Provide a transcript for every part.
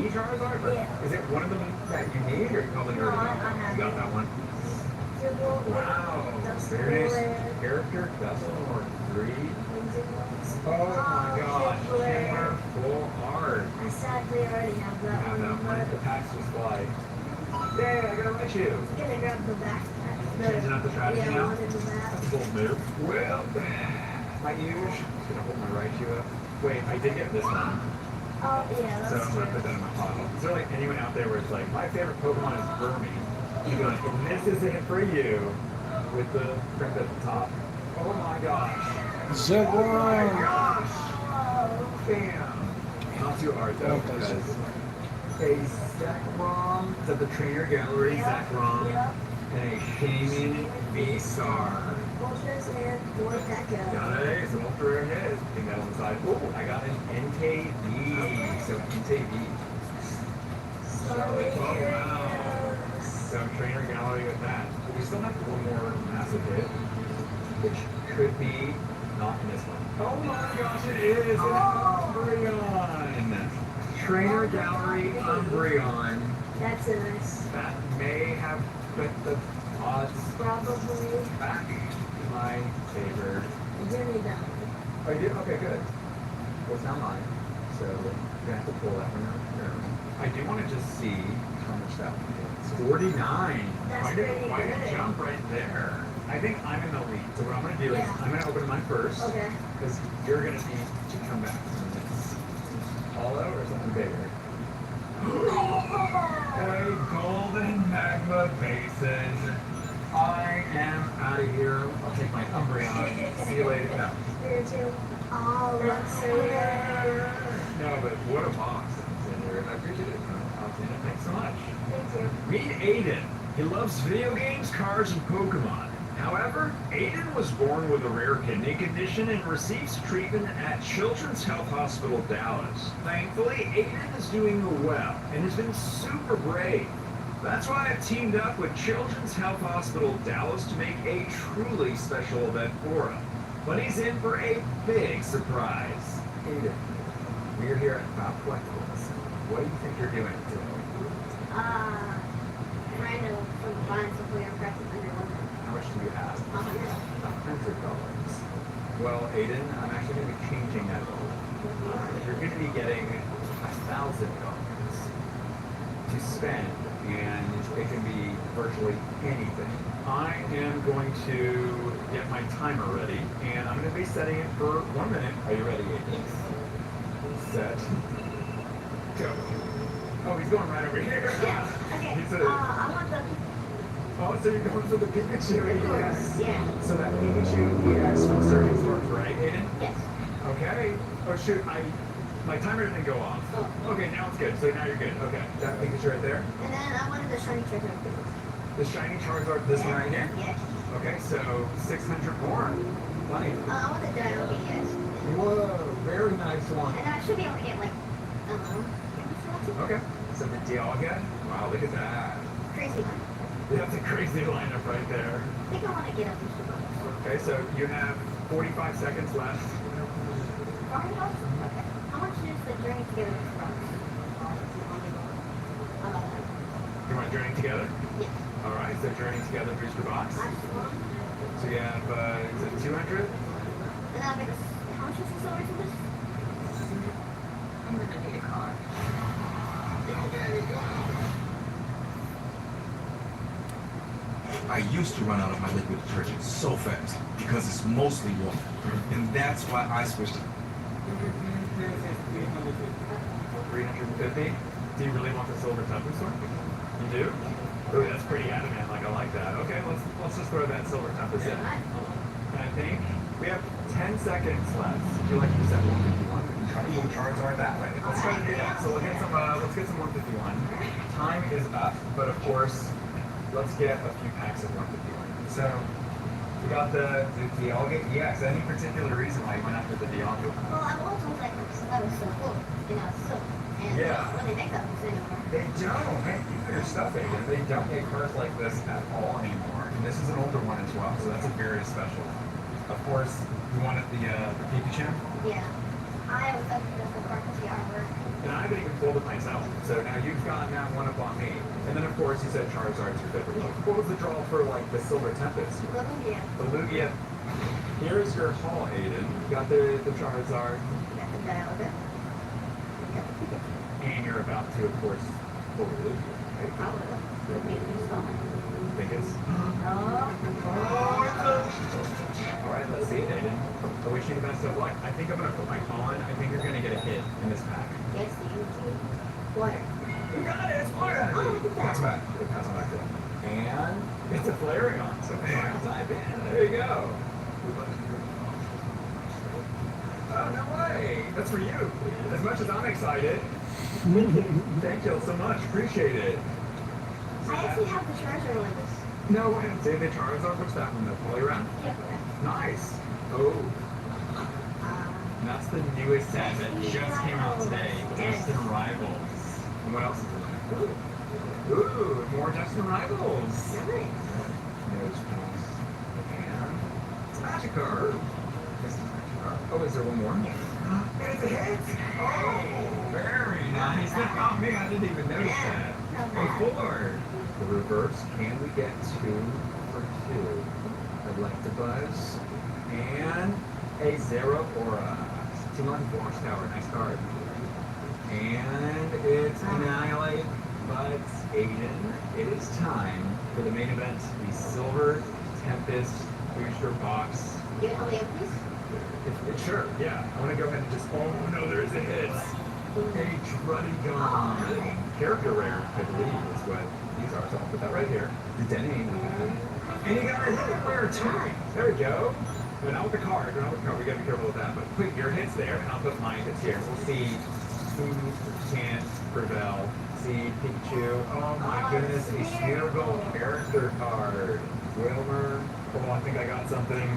the Charizard? Or Yeah. is it one of them that you need, or you probably No, already I got that? have You got it. that one? Wow, very nice character, Duskmore 3. Oh my gosh, Kimmer full art. I sadly already have You that have that one, one. but The packs just fly. Yay, I gotta let you. I'm gonna grab the backpack. Changing up the strategy yeah, now? one in the back. That's a bold move. Well, my huge. Just gonna hold my Raichu up. Wait, I did get this one. Oh, yeah, So that's I'm true. gonna put that in my pile. Is there like anyone out there where it's like, my favorite Pokemon is Burmy? You're going, and this is it for you. With the print at the top. Oh my gosh. Zebra! Oh my gosh. Bam. Not too hard though, because a Zekrom, is that the trainer gallery, Zekrom, Yep. and a Shaman V-Star. Ultras and Morpeko. Got it, some ultra rare hits. Putting that on the side. Oh, I got an NKV. So NKV. Oh wow. So trainer gallery with that. But we still have one more massive hit, which could be not in this one. Oh my gosh, it is! It's Umbreon! Trainer gallery Umbreon. That's a nice. That may have put the odds Probably. back in my favor. Jimmy Bell. Oh, you did? Okay, good. Well, it's not mine, so you're gonna have to pull that one out. I do want to just see how much that one is. 49. That's Quite pretty a good. jump right there. I think I'm in the lead. So what I'm gonna do is Yeah. I'm gonna open mine first. Okay. Because you're gonna need to come back from this. All out or something bigger? A golden magma basin. I am out of here. I'll take my Umbreon. See you later. No. Here too. Oh, Luxray. No, but what a box that's in here. I appreciate it. Thanks so much. Thank you. Meet Aiden. He loves video games, cars, and Pokemon. However, Aiden was born with a rare kidney condition and receives treatment at Children's Health Hospital Dallas. Thankfully, Aiden is doing well and has been super brave. That's why I've teamed up with Children's Health Hospital Dallas to make a truly special event for him. But he's in for a big surprise. Aiden, we're here at Bob Collectibles. What do you think you're doing today? Trying to find something impressive under limit. How much do you have? $100. Well, Aiden, I'm actually going to be changing that goal. You're going to be getting $1,000 to spend, and it can be virtually anything. I am going to get my timer ready, and I'm going to be setting it for 1 minute. Are you ready, Aiden? Set. Go. Oh, he's going right over here. Yeah. Okay. He's I want the. Oh, so you're going for the Pikachu EX? Yeah. So that Pikachu EX from Surfing Storms, right, Aiden? Yes. Okay. Oh shoot, my timer didn't go off. Oh. Okay, now it's good. So now you're good. Okay, that Pikachu right there. And then I wanted the shiny trick. The shiny Charizard, this one right here. Yes. Okay, so 600 more. Plenty. I want the Dino BS. Whoa, very nice one. And I should be able to get like, I don't know. Okay, so the Dialga. Wow, look at that. Crazy one. That's a crazy lineup right there. I think I want to get up into the box. Okay, so you have 45 seconds left. $40? Okay. How much is the journey together with rocks? You want to journey together? Yes. All right, so journey together booster box. I just want. So you have, is it 200? And I'll make a. How much is the silver for this? I'm gonna need a car. I used to run out of my liquid detergent so fast because it's mostly water. And that's why I switched to 350? Do you really want the silver Tuffin sword? You do? Oh, that's pretty adamant. Like, I like that. Okay, let's just throw that silver Tuffin in. And I think we have 10 seconds left. Would you like to set 151? Try to move Charizard that way. Let's try to do that. So let's get some 151. Time is up, but of course, let's get a few packs of 151. So we got the Dialga EX. Any particular reason why you went after the Dialga? Well, I've always wanted that was so cool. You know, so. And Yeah. when they make that anymore. They don't. Hey, keep your stuff in. They don't make cards like this at all anymore. And this is an older one as well, so that's a very special one. Of course, you wanted the Pikachu. Yeah. I always thought that the part was the artwork. And I haven't even pulled it myself. So now you've gotten that one up on me. And then of course you said Charizard's your favorite. What was the draw for like the Silver Tempest? Lugia. The Lugia. Here's your haul, Aiden. You got the Charizard. You got the Dialga. You got the Pikachu. And you're about to, of course, pull the Lugia. Right? Probably. Would make you stomach. Think it's... Oh. Alright, let's see, Aiden. I wish you the best of luck. I think I'm going to put my paw on. I think you're going to get a hit in this pack. Yes, you do. Water. You got it! It's Flare! Oh, look at that. Pass back. Pass back to them. And it's a Flareon. So type in. There you go. Oh, no way! That's for you. As much as I'm excited. Thank you so much. Appreciate it. I actually have the Charizard with us. No way. Say the Charizard. What's that one? The Poliwrath? Yeah, correct. Nice. Oh. Um, That's the newest set that just came out today. Destin Rivals. And what else is in there? Ooh, more Destin Rivals. nice. Nose pass. And it's Magikarp. This is Magikarp. Oh, is there one more? It's a hit. Oh, very nice. Oh man, I didn't even notice that. A 4. The reverse. Can we get 2 for 2? Electabuzz. And a Zeraora. 204 horsepower. Nice card. And it's Annihilate. But Aiden, it is time for the main event. The Silver Tempest booster box. Give it away, please. Sure, yeah. I want to go ahead and just... Oh no, there's a hit. A Druddigon. Character rare, I believe, is what these are. So I'll put that right here. The Denny. And you got a hit rare too. There we go. But not with the card. Not with the card. We got to be careful with that. But put your hits there, and I'll put my hits here. We'll see who can prevail. See Pikachu. Oh my goodness, a Smeargle character card. Wilmer. Oh, I think I got something.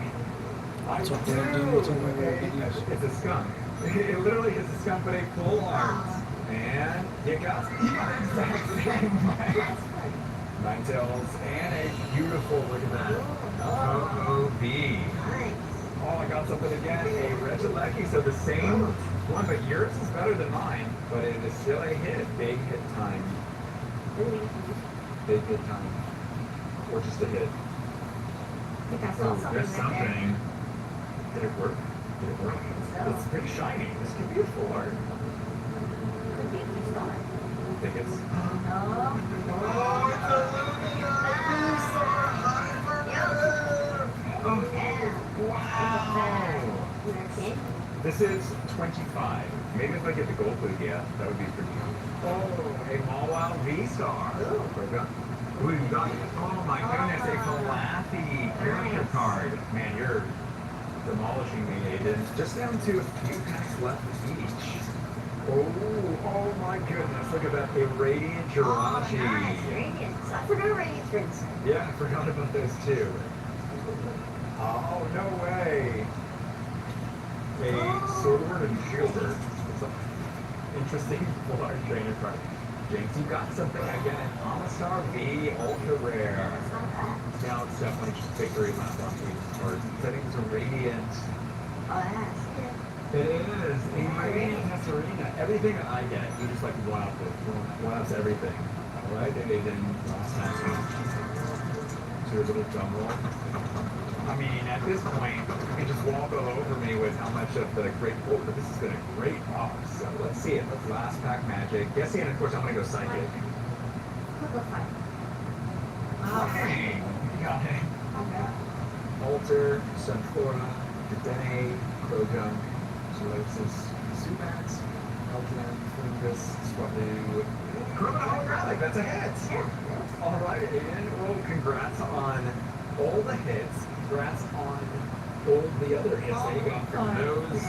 What's up, dude? What's up, man? It's a skunk. It literally is a skunk, but a full arms. And you got the exact same way. Ninetales and a beautiful, look at that. OOB. Nice. Oh, I got something again. A Regieleki, so the same one, but yours is better than mine. But it is still a hit. Big hit time. Big hit time. Or just a hit. I think I saw Oh, something there's right there. something. Did it work? Did it work? So. It's pretty shiny. This could be a 4. Could be a stomach. I think it's... Oh. Wow! This is 25. Maybe if I get the gold Lugia, that would be pretty good. Oh, a Mawile V-Star. Ooh, you got, oh my goodness, a Calafi character card. Man, you're demolishing me, Aiden. Just down to a few packs left each. Oh my goodness, look at that. A Radiant Oh, Jirachi. nice. Radiance. I forgot Radiance Prince. Yeah, I forgot about those too. Oh, no way. A Sword and Shielder. Interesting large trainer card. James, you got something again. Amistar V Ultra Rare. It's not bad. Now it's definitely just victory lap on these cards. I think it's a Radiant. Oh, that's it. It is. A Radiant Tesserina. Everything that I get, you just like wow it. Wow's everything. Alright, and then last time. So your little drum roll. I mean, at this point, you can just walk all over me with how much of the great quote, but this has been a great box. So let's see it. Let's last pack magic. Guessing, and of course, I'm going to go psychic. Quick fight. Dang. You got it. Okay. Alter, Sunflora, Dedenne, Krogunk, Zorosis, Sumax, Elton, Fungus, Swablu, Chronoholographic. That's a hit. Yeah. All right, Aiden. Well, congrats on all the hits. Congrats on all the other hits that you got from those,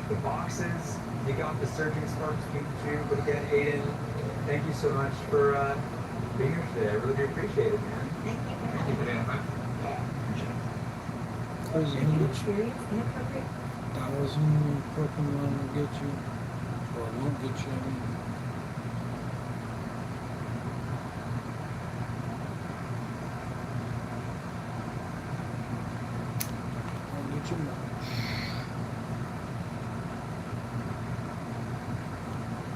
the boxes. You got the Surging Sparks Pikachu. But again, Aiden, thank you so much for being here today. I really do appreciate it, man. Thank you. Thank you for the invite. Was Any in experience inappropriate? $1,000 Pokemon will get you, or won't get you, I mean. Won't get you much.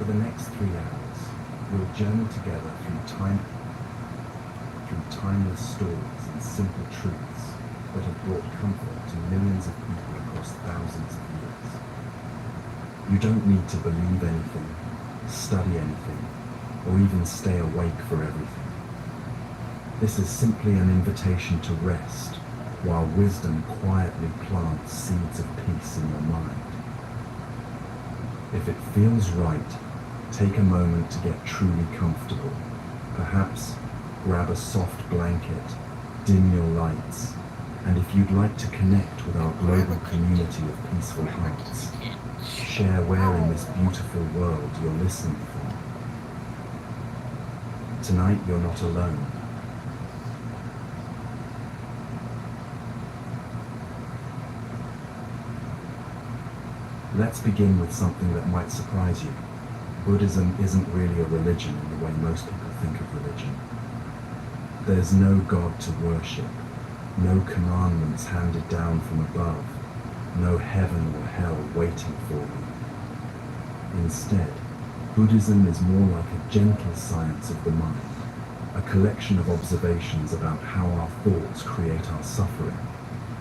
For the next 3 hours, we'll journey together through timeless stories and simple truths that have brought comfort to millions of people across thousands of years. You don't need to believe anything, study anything, or even stay awake for everything. This is simply an invitation to rest while wisdom quietly plants seeds of peace in your mind. If it feels right, take a moment to get truly comfortable. Perhaps grab a soft blanket, dim your lights, and if you'd like to connect with our global community of peaceful hearts, share where in this beautiful world you're listening from. Tonight you're not alone. Let's begin with something that might surprise you. Buddhism isn't really a religion in the way most people think of religion. There's no God to worship, no commandments handed down from above, no heaven or hell waiting for you. Instead, Buddhism is more like a gentle science of the mind, a collection of observations about how our thoughts create our suffering,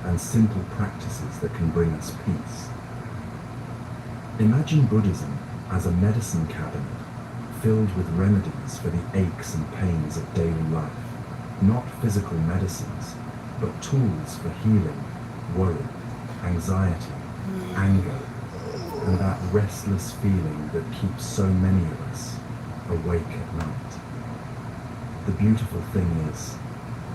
and simple practices that can bring us peace. Imagine Buddhism as a medicine cabinet filled with remedies for the aches and pains of daily life, not physical medicines, but tools for healing, worry, anxiety, anger, and that restless feeling that keeps so many of us awake at night. The beautiful thing is,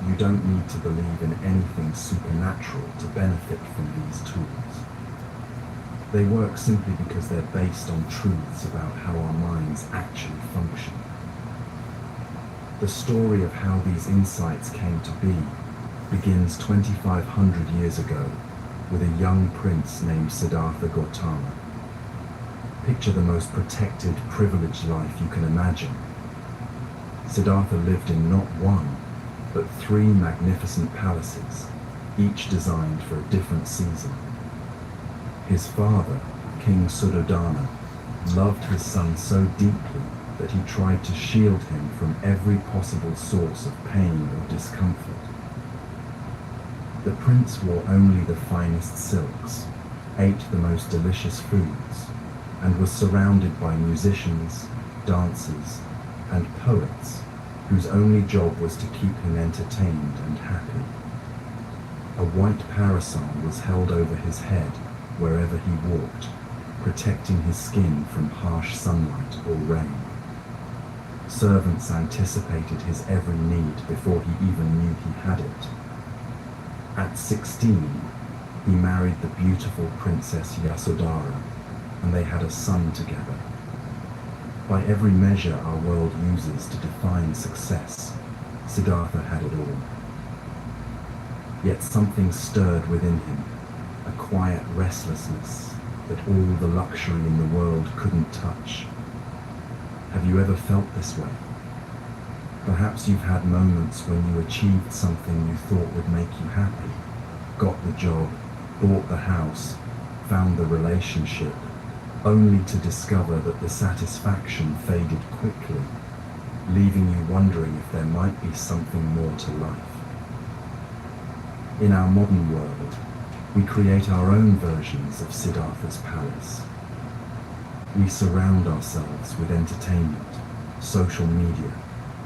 you don't need to believe in anything supernatural to benefit from these tools. They work simply because they're based on truths about how our minds actually function. The story of how these insights came to be begins 2,500 years ago with a young prince named Siddhartha Gautama. Picture the most protected, privileged life you can imagine. Siddhartha lived in not one, but 3 magnificent palaces, each designed for a different season. His father, King Suddhodana, loved his son so deeply that he tried to shield him from every possible source of pain or discomfort. The prince wore only the finest silks, ate the most delicious foods, and was surrounded by musicians, dancers, and poets whose only job was to keep him entertained and happy. A white parasol was held over his head wherever he walked, protecting his skin from harsh sunlight or rain. Servants anticipated his every need before he even knew he had it. At 16, he married the beautiful Princess Yasodhara, and they had a son together. By every measure our world uses to define success, Siddhartha had it all. Yet something stirred within him, a quiet restlessness that all the luxury in the world couldn't touch. Have you ever felt this way? Perhaps you've had moments when you achieved something you thought would make you happy, got the job, bought the house, found the relationship, only to discover that the satisfaction faded quickly, leaving you wondering if there might be something more to life. In our modern world, we create our own versions of Siddhartha's palace. We surround ourselves with entertainment, social media,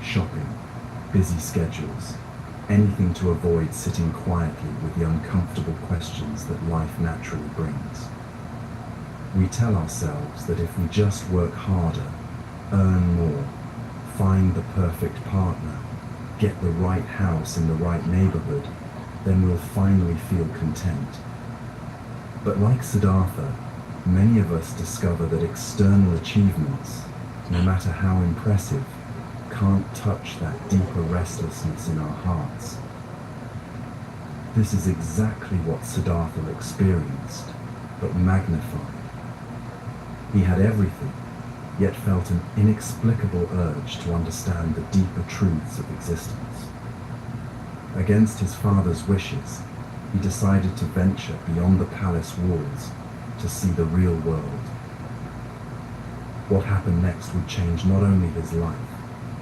shopping, busy schedules, anything to avoid sitting quietly with the uncomfortable questions that life naturally brings. We tell ourselves that if we just work harder, earn more, find the perfect partner, get the right house in the right neighborhood, then we'll finally feel content. But like Siddhartha, many of us discover that external achievements, no matter how impressive, can't touch that deeper restlessness in our hearts. This is exactly what Siddhartha experienced, but magnified. He had everything, yet felt an inexplicable urge to understand the deeper truths of existence. Against his father's wishes, he decided to venture beyond the palace walls to see the real world. What happened next would change not only his life,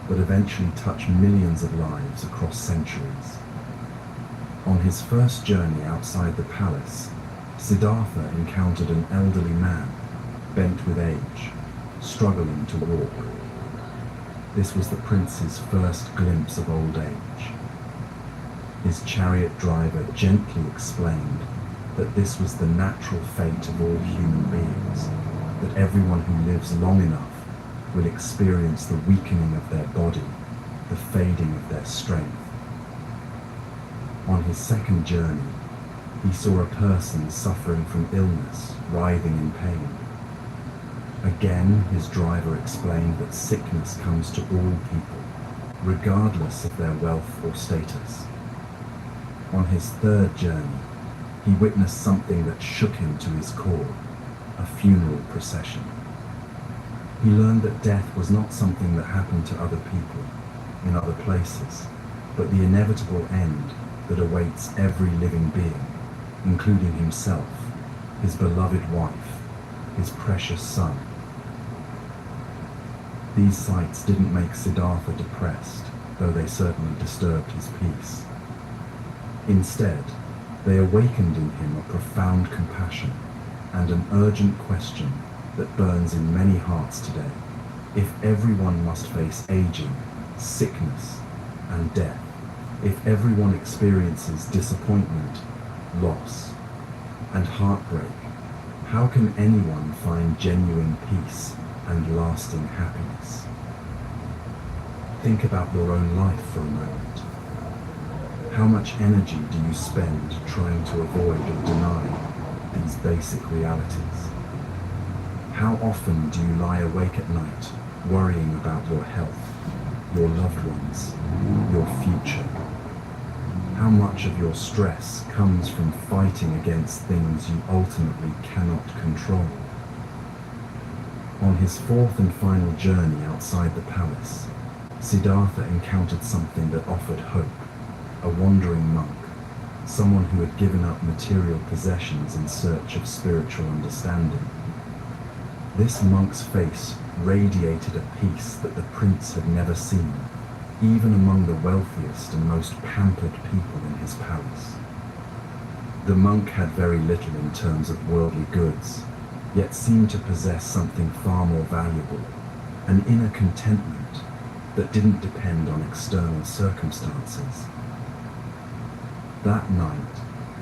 but eventually touch millions of lives across centuries. On his first journey outside the palace, Siddhartha encountered an elderly man, bent with age, struggling to walk. This was the prince's first glimpse of old age. His chariot driver gently explained that this was the natural fate of all human beings, that everyone who lives long enough will experience the weakening of their body, the fading of their strength. On his second journey, he saw a person suffering from illness, writhing in pain. Again, his driver explained that sickness comes to all people, regardless of their wealth or status. On his third journey, he witnessed something that shook him to his core, a funeral procession. He learned that death was not something that happened to other people, in other places, but the inevitable end that awaits every living being, including himself, his beloved wife, his precious son. These sights didn't make Siddhartha depressed, though they certainly disturbed his peace. Instead, they awakened in him a profound compassion and an urgent question that burns in many hearts today. If everyone must face aging, sickness, and death, if everyone experiences disappointment, loss, and heartbreak, how can anyone find genuine peace and lasting happiness? Think about your own life for a moment. How much energy do you spend trying to avoid or deny these basic realities? How often do you lie awake at night worrying about your health, your loved ones, your future? How much of your stress comes from fighting against things you ultimately cannot control? On his fourth and final journey outside the palace, Siddhartha encountered something that offered hope, a wandering monk, someone who had given up material possessions in search of spiritual understanding. This monk's face radiated a peace that the prince had never seen, even among the wealthiest and most pampered people in his palace. The monk had very little in terms of worldly goods, yet seemed to possess something far more valuable, an inner contentment that didn't depend on external circumstances. That night,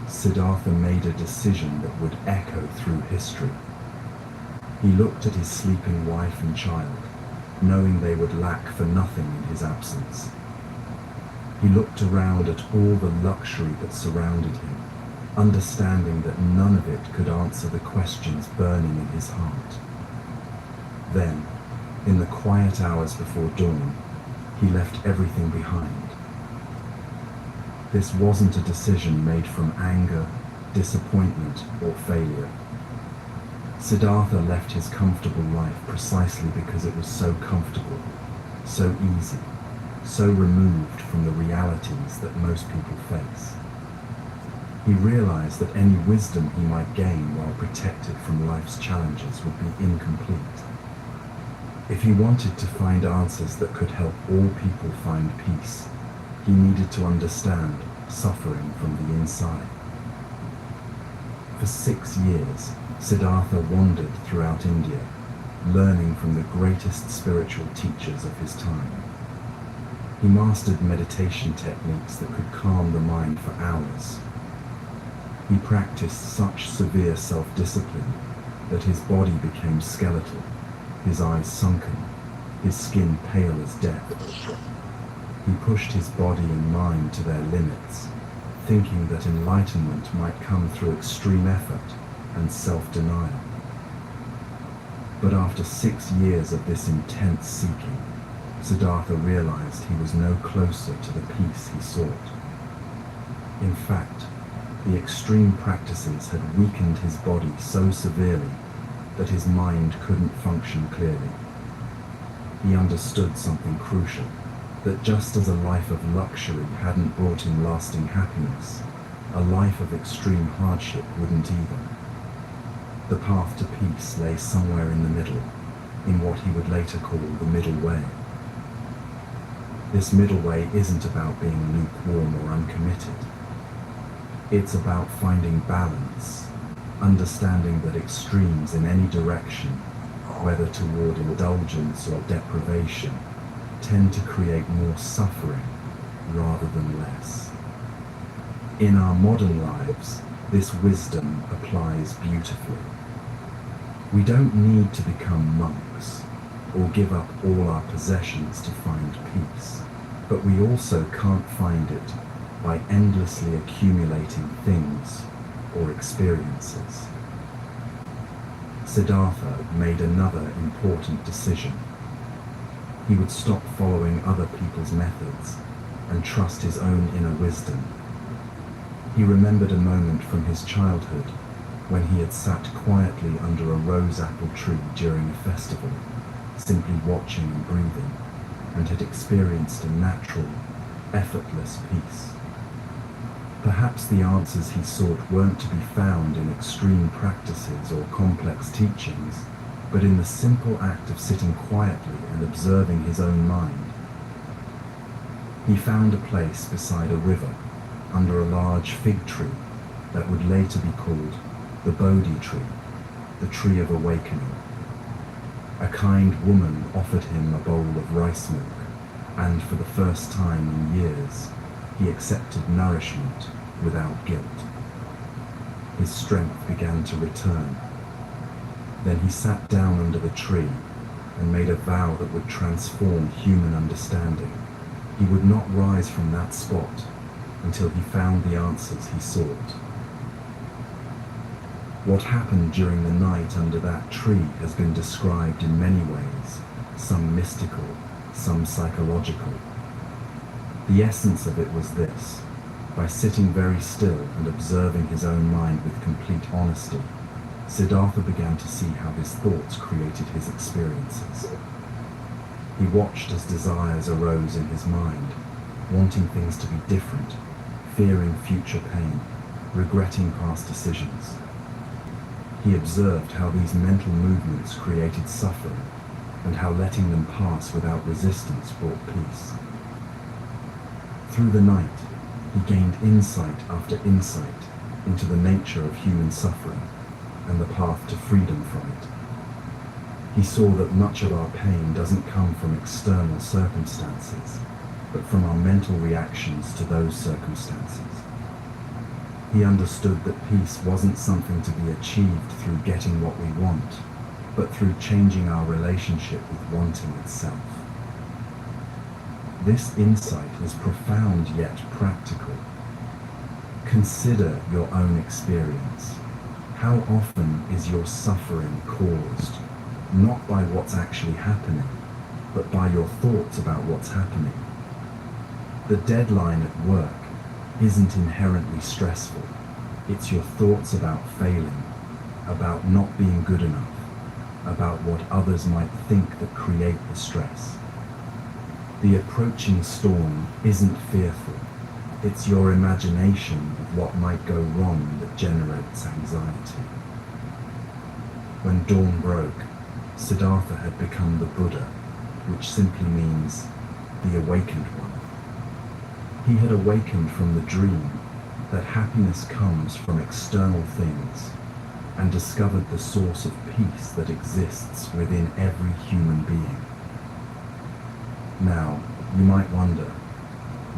Siddhartha made a decision that would echo through history. He looked at his sleeping wife and child, knowing they would lack for nothing in his absence. He looked around at all the luxury that surrounded him, understanding that none of it could answer the questions burning in his heart. Then, in the quiet hours before dawn, he left everything behind. This wasn't a decision made from anger, disappointment, or failure. Siddhartha left his comfortable life precisely because it was so comfortable, so easy, so removed from the realities that most people face. He realized that any wisdom he might gain while protected from life's challenges would be incomplete. If he wanted to find answers that could help all people find peace, he needed to understand suffering from the inside. For 6 years, Siddhartha wandered throughout India, learning from the greatest spiritual teachers of his time. He mastered meditation techniques that could calm the mind for hours. He practiced such severe self-discipline that his body became skeletal, his eyes sunken, his skin pale as death. He pushed his body and mind to their limits, thinking that enlightenment might come through extreme effort and self-denial. But after 6 years of this intense seeking, Siddhartha realized he was no closer to the peace he sought. In fact, the extreme practices had weakened his body so severely that his mind couldn't function clearly. He understood something crucial, that just as a life of luxury hadn't brought him lasting happiness, a life of extreme hardship wouldn't either. The path to peace lay somewhere in the middle, in what he would later call the middle way. This middle way isn't about being lukewarm or uncommitted. It's about finding balance, understanding that extremes in any direction, whether toward indulgence or deprivation, tend to create more suffering rather than less. In our modern lives, this wisdom applies beautifully. We don't need to become monks or give up all our possessions to find peace, but we also can't find it by endlessly accumulating things or experiences. Siddhartha made another important decision. He would stop following other people's methods and trust his own inner wisdom. He remembered a moment from his childhood when he had sat quietly under a rose apple tree during a festival, simply watching and breathing, and had experienced a natural, effortless peace. Perhaps the answers he sought weren't to be found in extreme practices or complex teachings, but in the simple act of sitting quietly and observing his own mind. He found a place beside a river, under a large fig tree that would later be called the Bodhi tree, the tree of awakening. A kind woman offered him a bowl of rice milk, and for the first time in years, he accepted nourishment without guilt. His strength began to return. Then he sat down under the tree and made a vow that would transform human understanding. He would not rise from that spot until he found the answers he sought. What happened during the night under that tree has been described in many ways, some mystical, some psychological. The essence of it was this: by sitting very still and observing his own mind with complete honesty, Siddhartha began to see how his thoughts created his experiences. He watched as desires arose in his mind, wanting things to be different, fearing future pain, regretting past decisions. He observed how these mental movements created suffering, and how letting them pass without resistance brought peace. Through the night, he gained insight after insight into the nature of human suffering and the path to freedom from it. He saw that much of our pain doesn't come from external circumstances, but from our mental reactions to those circumstances. He understood that peace wasn't something to be achieved through getting what we want, but through changing our relationship with wanting itself. This insight is profound yet practical. Consider your own experience. How often is your suffering caused, not by what's actually happening, but by your thoughts about what's happening? The deadline at work isn't inherently stressful. It's your thoughts about failing, about not being good enough, about what others might think that create the stress. The approaching storm isn't fearful. It's your imagination of what might go wrong that generates anxiety. When dawn broke, Siddhartha had become the Buddha, which simply means the awakened one. He had awakened from the dream that happiness comes from external things and discovered the source of peace that exists within every human being. Now, you might wonder,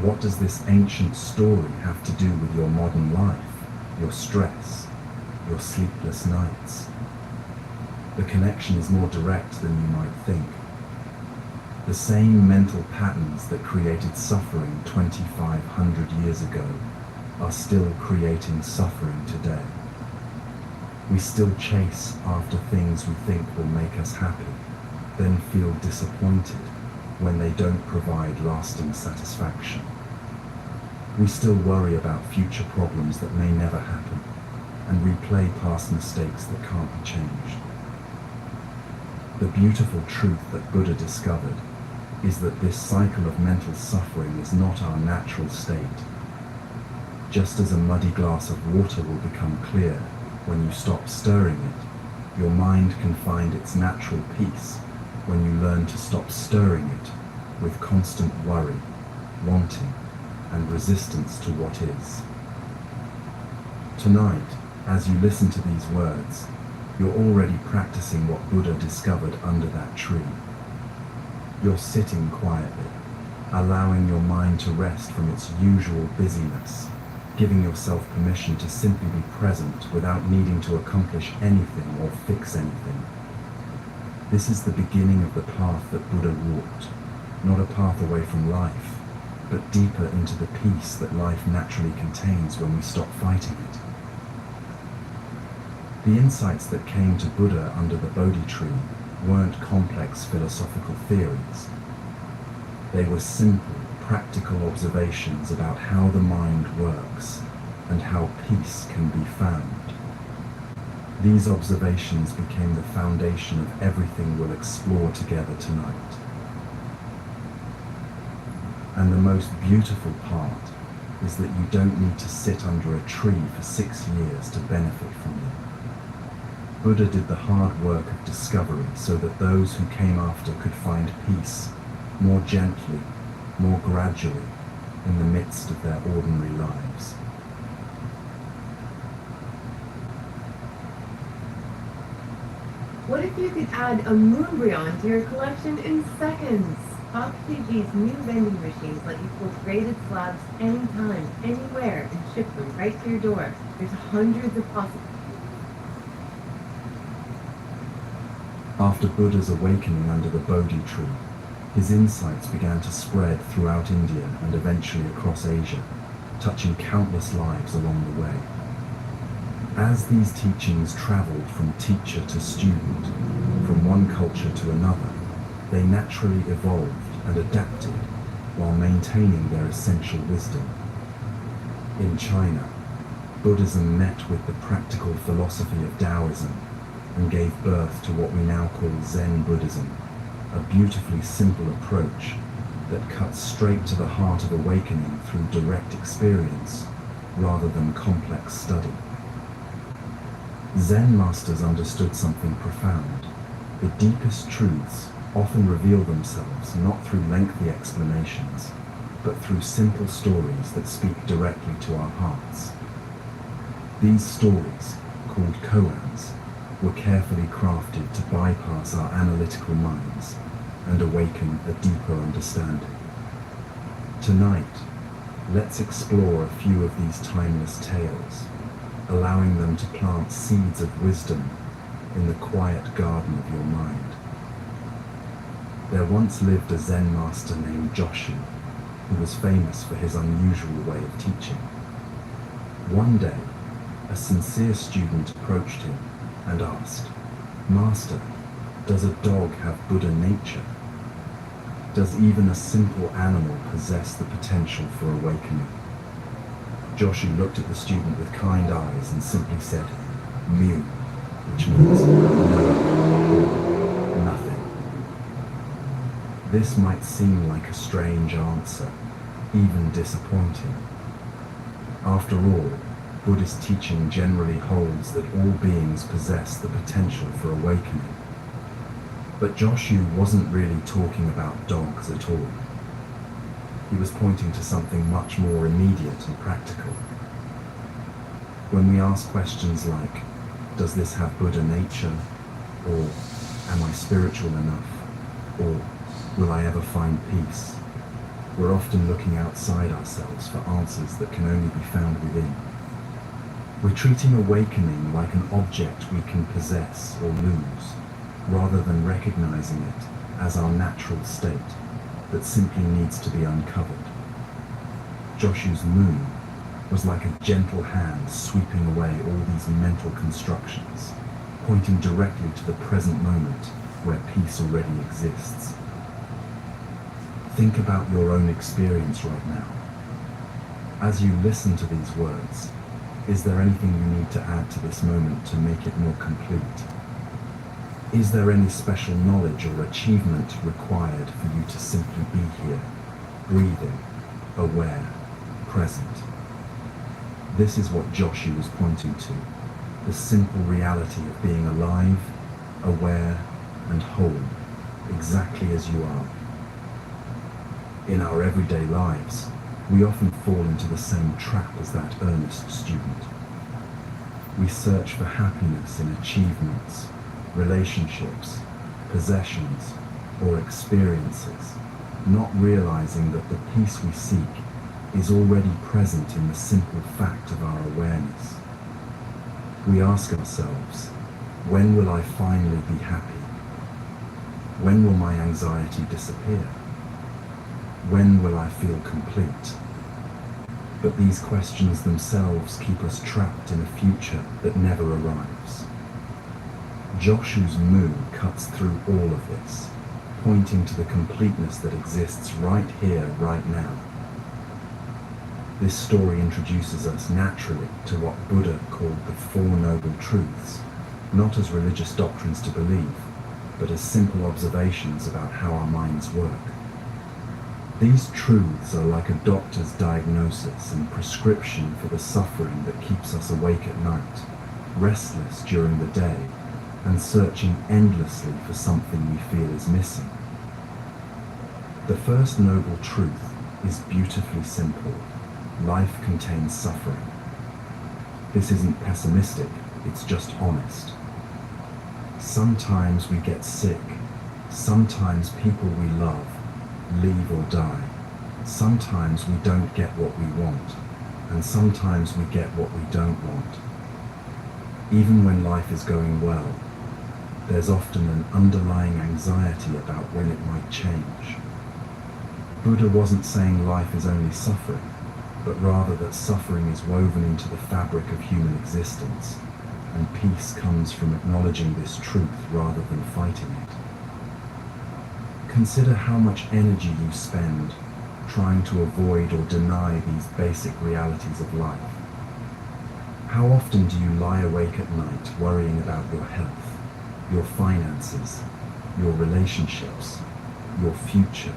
what does this ancient story have to do with your modern life, your stress, your sleepless nights? The connection is more direct than you might think. The same mental patterns that created suffering 2,500 years ago are still creating suffering today. We still chase after things we think will make us happy, then feel disappointed when they don't provide lasting satisfaction. We still worry about future problems that may never happen, and replay past mistakes that can't be changed. The beautiful truth that Buddha discovered is that this cycle of mental suffering is not our natural state. Just as a muddy glass of water will become clear when you stop stirring it, your mind can find its natural peace when you learn to stop stirring it with constant worry, wanting, and resistance to what is. Tonight, as you listen to these words, you're already practicing what Buddha discovered under that tree. You're sitting quietly, allowing your mind to rest from its usual busyness, giving yourself permission to simply be present without needing to accomplish anything or fix anything. This is the beginning of the path that Buddha walked, not a path away from life, but deeper into the peace that life naturally contains when we stop fighting it. The insights that came to Buddha under the Bodhi tree weren't complex philosophical theories. They were simple, practical observations about how the mind works and how peace can be found. These observations became the foundation of everything we'll explore together tonight. And the most beautiful part is that you don't need to sit under a tree for 6 years to benefit from it. Buddha did the hard work of discovery so that those who came after could find peace more gently, more gradually, in the midst of their ordinary lives. What if you could add a Moonbryon to your collection in seconds? PopCG's new vending machines let you pull graded slabs anytime, anywhere, and ship them right to your door. There's hundreds of possibilities. After Buddha's awakening under the Bodhi tree, his insights began to spread throughout India and eventually across Asia, touching countless lives along the way. As these teachings traveled from teacher to student, from one culture to another, they naturally evolved and adapted while maintaining their essential wisdom. In China, Buddhism met with the practical philosophy of Taoism and gave birth to what we now call Zen Buddhism, a beautifully simple approach that cuts straight to the heart of awakening through direct experience rather than complex study. Zen masters understood something profound. The deepest truths often reveal themselves not through lengthy explanations, but through simple stories that speak directly to our hearts. These stories, called koans, were carefully crafted to bypass our analytical minds and awaken a deeper understanding. Tonight, let's explore a few of these timeless tales, allowing them to plant seeds of wisdom in the quiet garden of your mind. There once lived a Zen master named Joshu, who was famous for his unusual way of teaching. One day, a sincere student approached him and asked, "Master, does a dog have Buddha nature? Does even a simple animal possess the potential for awakening?" Joshu looked at the student with kind eyes and simply said, "Mu," which means no or nothing. This might seem like a strange answer, even disappointing. After all, Buddhist teaching generally holds that all beings possess the potential for awakening. But Joshu wasn't really talking about dogs at all. He was pointing to something much more immediate and practical. When we ask questions like, "Does this have Buddha nature?" or "Am I spiritual enough?" or "Will I ever find peace?" we're often looking outside ourselves for answers that can only be found within. We're treating awakening like an object we can possess or lose, rather than recognizing it as our natural state that simply needs to be uncovered. Joshu's moon was like a gentle hand sweeping away all these mental constructions, pointing directly to the present moment where peace already exists. Think about your own experience right now. As you listen to these words, is there anything you need to add to this moment to make it more complete? Is there any special knowledge or achievement required for you to simply be here, breathing, aware, present? This is what Joshu was pointing to, the simple reality of being alive, aware, and whole, exactly as you are. In our everyday lives, we often fall into the same trap as that earnest student. We search for happiness in achievements, relationships, possessions, or experiences, not realizing that the peace we seek is already present in the simple fact of our awareness. We ask ourselves, when will I finally be happy? When will my anxiety disappear? When will I feel complete? But these questions themselves keep us trapped in a future that never arrives. Joshu's moon cuts through all of this, pointing to the completeness that exists right here, right now. This story introduces us naturally to what Buddha called the Four Noble Truths, not as religious doctrines to believe, but as simple observations about how our minds work. These truths are like a doctor's diagnosis and prescription for the suffering that keeps us awake at night, restless during the day, and searching endlessly for something we feel is missing. The first noble truth is beautifully simple. Life contains suffering. This isn't pessimistic, it's just honest. Sometimes we get sick. Sometimes people we love leave or die. Sometimes we don't get what we want, and sometimes we get what we don't want. Even when life is going well, there's often an underlying anxiety about when it might change. Buddha wasn't saying life is only suffering, but rather that suffering is woven into the fabric of human existence, and peace comes from acknowledging this truth rather than fighting it. Consider how much energy you spend trying to avoid or deny these basic realities of life. How often do you lie awake at night worrying about your health, your finances, your relationships, your future?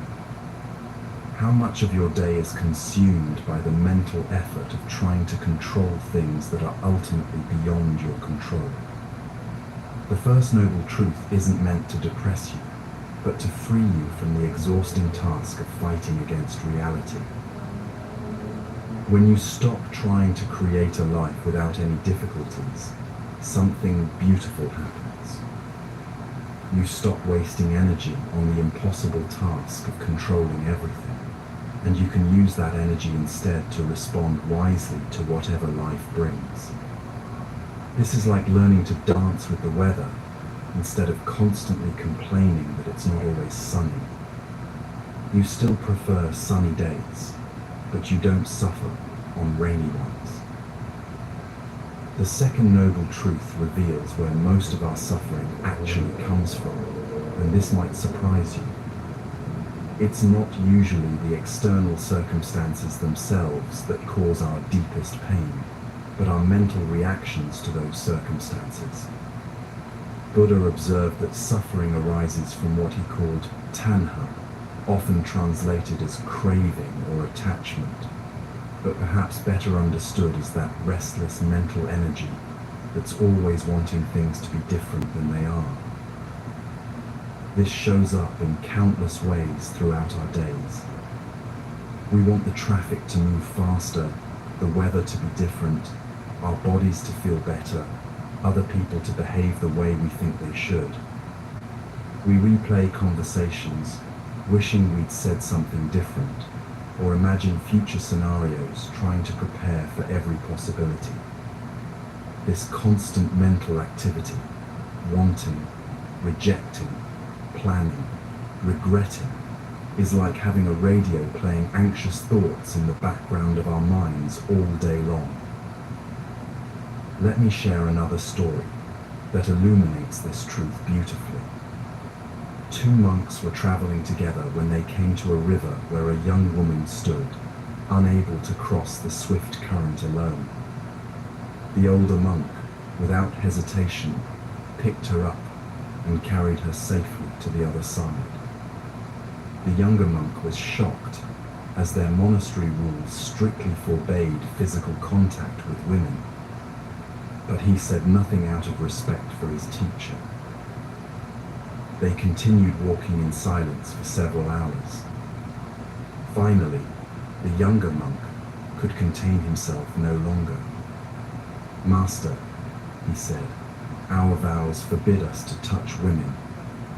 How much of your day is consumed by the mental effort of trying to control things that are ultimately beyond your control? The first noble truth isn't meant to depress you, but to free you from the exhausting task of fighting against reality. When you stop trying to create a life without any difficulties, something beautiful happens. You stop wasting energy on the impossible task of controlling everything, and you can use that energy instead to respond wisely to whatever life brings. This is like learning to dance with the weather instead of constantly complaining that it's not always sunny. You still prefer sunny days, but you don't suffer on rainy ones. The second noble truth reveals where most of our suffering actually comes from, and this might surprise you. It's not usually the external circumstances themselves that cause our deepest pain, but our mental reactions to those circumstances. Buddha observed that suffering arises from what he called tanha, often translated as craving or attachment, but perhaps better understood as that restless mental energy that's always wanting things to be different than they are. This shows up in countless ways throughout our days. We want the traffic to move faster, the weather to be different, our bodies to feel better, other people to behave the way we think they should. We replay conversations, wishing we'd said something different, or imagine future scenarios trying to prepare for every possibility. This constant mental activity, wanting, rejecting, planning, regretting, is like having a radio playing anxious thoughts in the background of our minds all day long. Let me share another story that illuminates this truth beautifully. Two monks were traveling together when they came to a river where a young woman stood, unable to cross the swift current alone. The older monk, without hesitation, picked her up and carried her safely to the other side. The younger monk was shocked, as their monastery rules strictly forbade physical contact with women. But he said nothing out of respect for his teacher. They continued walking in silence for several hours. Finally, the younger monk could contain himself no longer. "Master," he said, "our vows forbid us to touch women,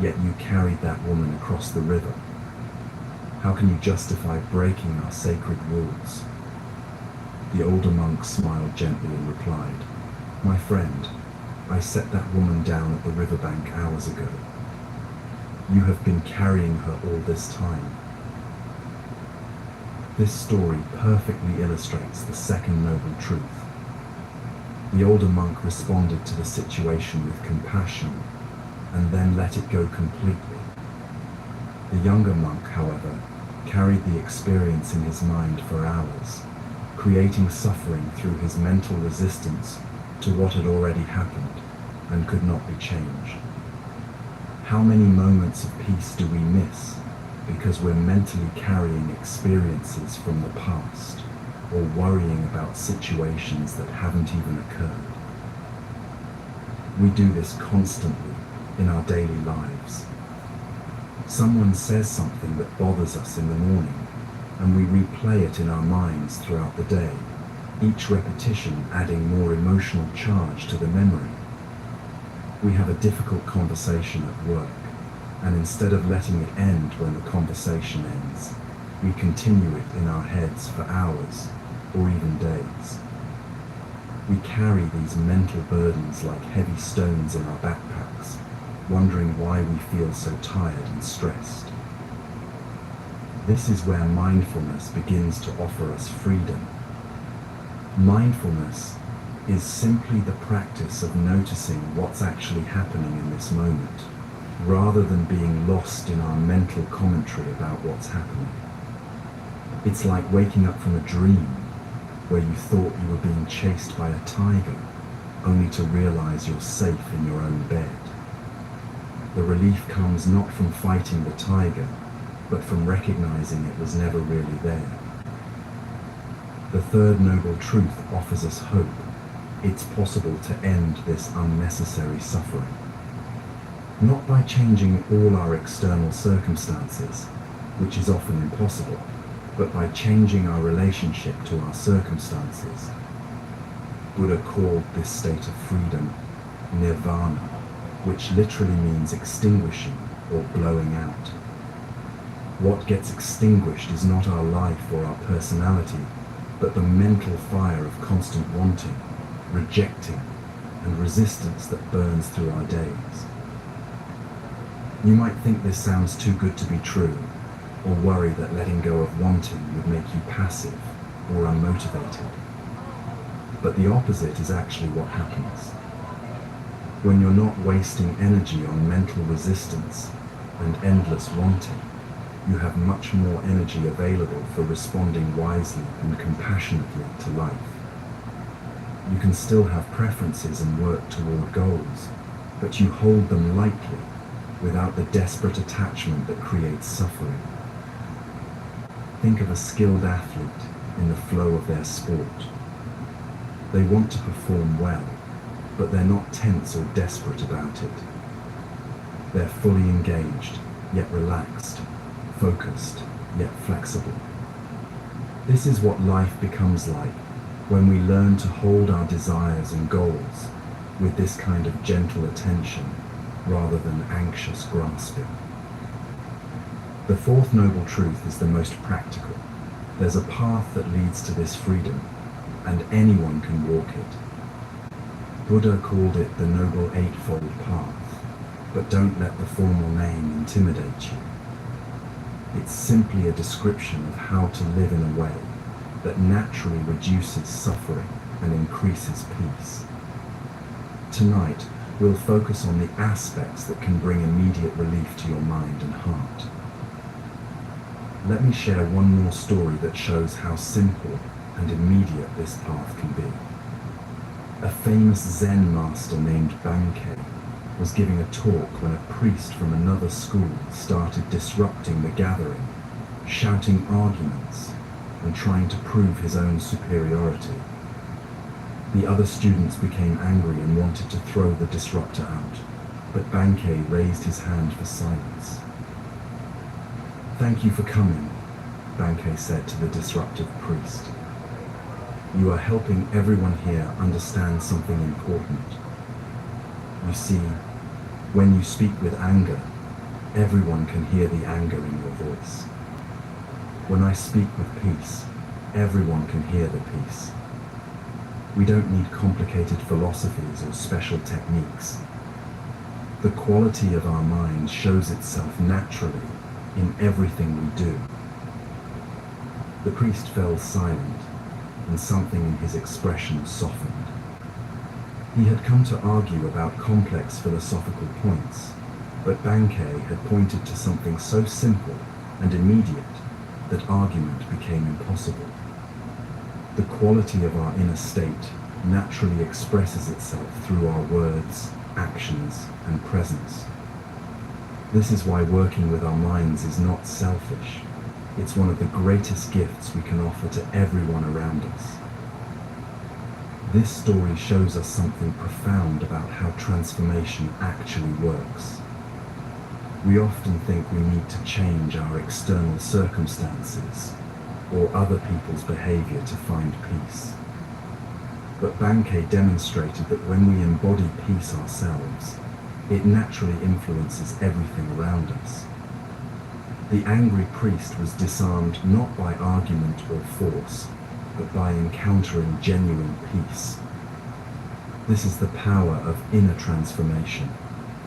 yet you carried that woman across the river. How can you justify breaking our sacred rules?" The older monk smiled gently and replied, "My friend, I set that woman down at the riverbank hours ago. You have been carrying her all this time." This story perfectly illustrates the second noble truth. The older monk responded to the situation with compassion and then let it go completely. The younger monk, however, carried the experience in his mind for hours, creating suffering through his mental resistance to what had already happened and could not be changed. How many moments of peace do we miss because we're mentally carrying experiences from the past or worrying about situations that haven't even occurred? We do this constantly in our daily lives. Someone says something that bothers us in the morning, and we replay it in our minds throughout the day, each repetition adding more emotional charge to the memory. We have a difficult conversation at work, and instead of letting it end when the conversation ends, we continue it in our heads for hours or even days. We carry these mental burdens like heavy stones in our backpacks, wondering why we feel so tired and stressed. This is where mindfulness begins to offer us freedom. Mindfulness is simply the practice of noticing what's actually happening in this moment, rather than being lost in our mental commentary about what's happening. It's like waking up from a dream where you thought you were being chased by a tiger, only to realize you're safe in your own bed. The relief comes not from fighting the tiger, but from recognizing it was never really there. The third noble truth offers us hope. It's possible to end this unnecessary suffering. Not by changing all our external circumstances, which is often impossible, but by changing our relationship to our circumstances. Buddha called this state of freedom nirvana, which literally means extinguishing or blowing out. What gets extinguished is not our life or our personality, but the mental fire of constant wanting, rejecting, and resistance that burns through our days. You might think this sounds too good to be true, or worry that letting go of wanting would make you passive or unmotivated. But the opposite is actually what happens. When you're not wasting energy on mental resistance and endless wanting, you have much more energy available for responding wisely and compassionately to life. You can still have preferences and work toward goals, but you hold them lightly without the desperate attachment that creates suffering. Think of a skilled athlete in the flow of their sport. They want to perform well, but they're not tense or desperate about it. They're fully engaged, yet relaxed, focused, yet flexible. This is what life becomes like when we learn to hold our desires and goals with this kind of gentle attention rather than anxious grasping. The fourth noble truth is the most practical. There's a path that leads to this freedom, and anyone can walk it. Buddha called it the Noble Eightfold Path, but don't let the formal name intimidate you. It's simply a description of how to live in a way that naturally reduces suffering and increases peace. Tonight, we'll focus on the aspects that can bring immediate relief to your mind and heart. Let me share one more story that shows how simple and immediate this path can be. A famous Zen master named Bankei was giving a talk when a priest from another school started disrupting the gathering, shouting arguments and trying to prove his own superiority. The other students became angry and wanted to throw the disruptor out, but Bankei raised his hand for silence. "Thank you for coming," Bankei said to the disruptive priest. "You are helping everyone here understand something important. You see, when you speak with anger, everyone can hear the anger in your voice. When I speak with peace, everyone can hear the peace. We don't need complicated philosophies or special techniques. The quality of our mind shows itself naturally in everything we do." The priest fell silent, and something in his expression softened. He had come to argue about complex philosophical points, but Bankei had pointed to something so simple and immediate that argument became impossible. The quality of our inner state naturally expresses itself through our words, actions, and presence. This is why working with our minds is not selfish. It's one of the greatest gifts we can offer to everyone around us. This story shows us something profound about how transformation actually works. We often think we need to change our external circumstances or other people's behavior to find peace. But Bankei demonstrated that when we embody peace ourselves, it naturally influences everything around us. The angry priest was disarmed not by argument or force, but by encountering genuine peace. This is the power of inner transformation.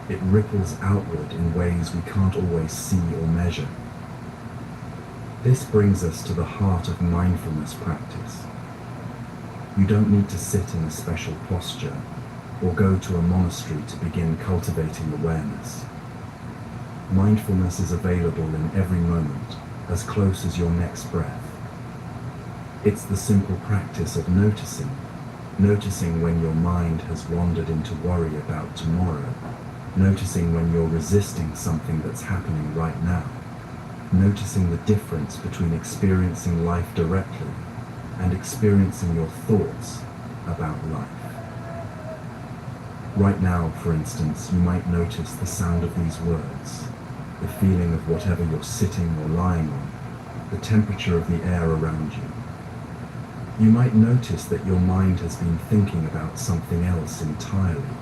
It ripples outward in ways we can't always see or measure. This brings us to the heart of mindfulness practice. You don't need to sit in a special posture or go to a monastery to begin cultivating awareness. Mindfulness is available in every moment, as close as your next breath. It's the simple practice of noticing when your mind has wandered into worry about tomorrow, noticing when you're resisting something that's happening right now, noticing the difference between experiencing life directly and experiencing your thoughts about life. Right now, for instance, you might notice the sound of these words, the feeling of whatever you're sitting or lying on, the temperature of the air around you. You might notice that your mind has been thinking about something else entirely,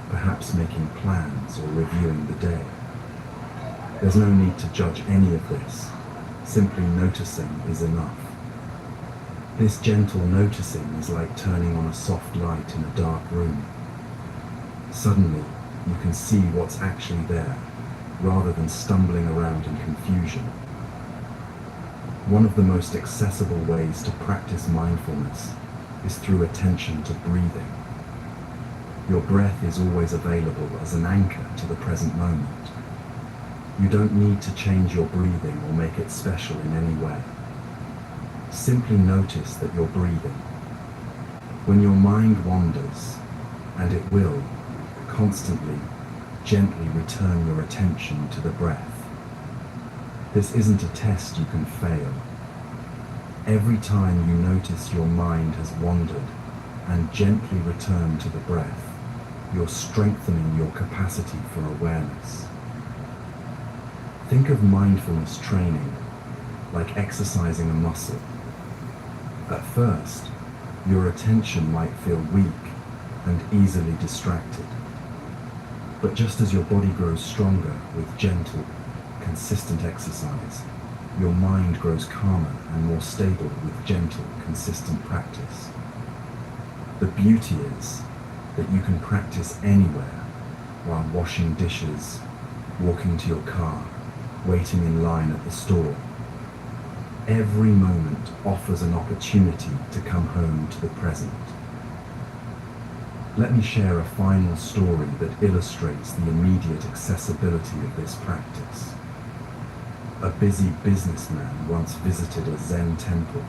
perhaps making plans or reviewing the day. There's no need to judge any of this. Simply noticing is enough. This gentle noticing is like turning on a soft light in a dark room. Suddenly, you can see what's actually there, rather than stumbling around in confusion. One of the most accessible ways to practice mindfulness is through attention to breathing. Your breath is always available as an anchor to the present moment. You don't need to change your breathing or make it special in any way. Simply notice that you're breathing. When your mind wanders, and it will, constantly, gently return your attention to the breath. This isn't a test you can fail. Every time you notice your mind has wandered and gently return to the breath, you're strengthening your capacity for awareness. Think of mindfulness training like exercising a muscle. At first, your attention might feel weak and easily distracted. But just as your body grows stronger with gentle, consistent exercise, your mind grows calmer and more stable with gentle, consistent practice. The beauty is that you can practice anywhere, while washing dishes, walking to your car, waiting in line at the store. Every moment offers an opportunity to come home to the present. Let me share a final story that illustrates the immediate accessibility of this practice. A busy businessman once visited a Zen temple,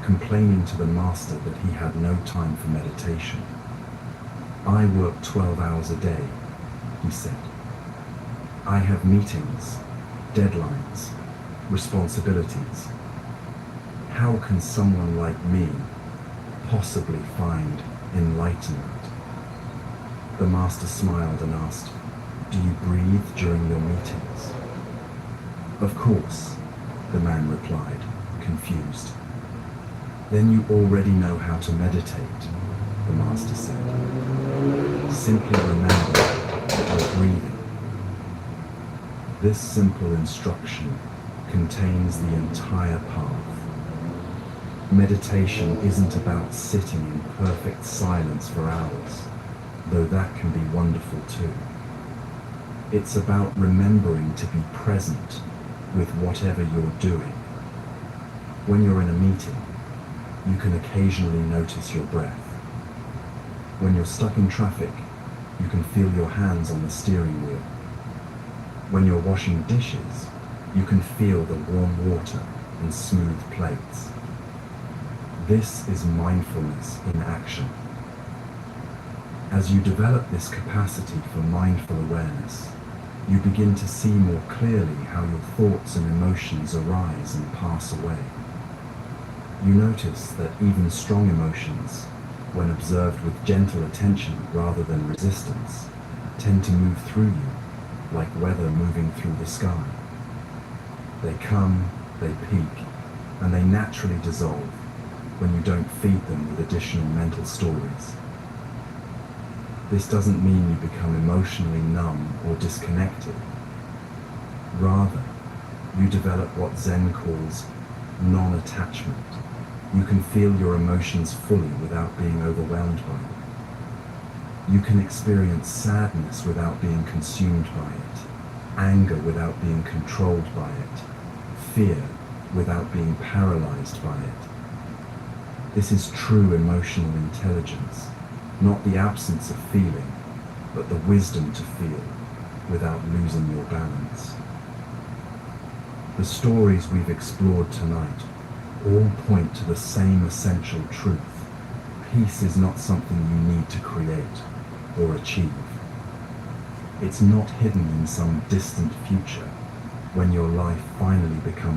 complaining to the master that he had no time for meditation. "I work 12 hours a day," he said. "I have meetings, deadlines, responsibilities. How can someone like me possibly find enlightenment?" The master smiled and asked, Do you breathe during your meetings? Of course, the man replied, confused. Then you already know how to meditate, the master said. Simply remember your breathing. This simple instruction contains the entire path. Meditation isn't about sitting in perfect silence for hours, though that can be wonderful too. It's about remembering to be present with whatever you're doing. When you're in a meeting, you can occasionally notice your breath. When you're stuck in traffic, you can feel your hands on the steering wheel. When you're washing dishes, you can feel the warm water and smooth plates. This is mindfulness in action. As you develop this capacity for mindful awareness, you begin to see more clearly how your thoughts and emotions arise and pass away. You notice that even strong emotions, when observed with gentle attention rather than resistance, tend to move through you like weather moving through the sky. They come, they peak, and they naturally dissolve when you don't feed them with additional mental stories. This doesn't mean you become emotionally numb or disconnected. Rather, you develop what Zen calls non-attachment. You can feel your emotions fully without being overwhelmed by them. You can experience sadness without being consumed by it, anger without being controlled by it, fear without being paralyzed by it. This is true emotional intelligence, not the absence of feeling, but the wisdom to feel without losing your balance. The stories we've explored tonight all point to the same essential truth. Peace is not something you need to create or achieve. It's not hidden in some distant future when your life finally becomes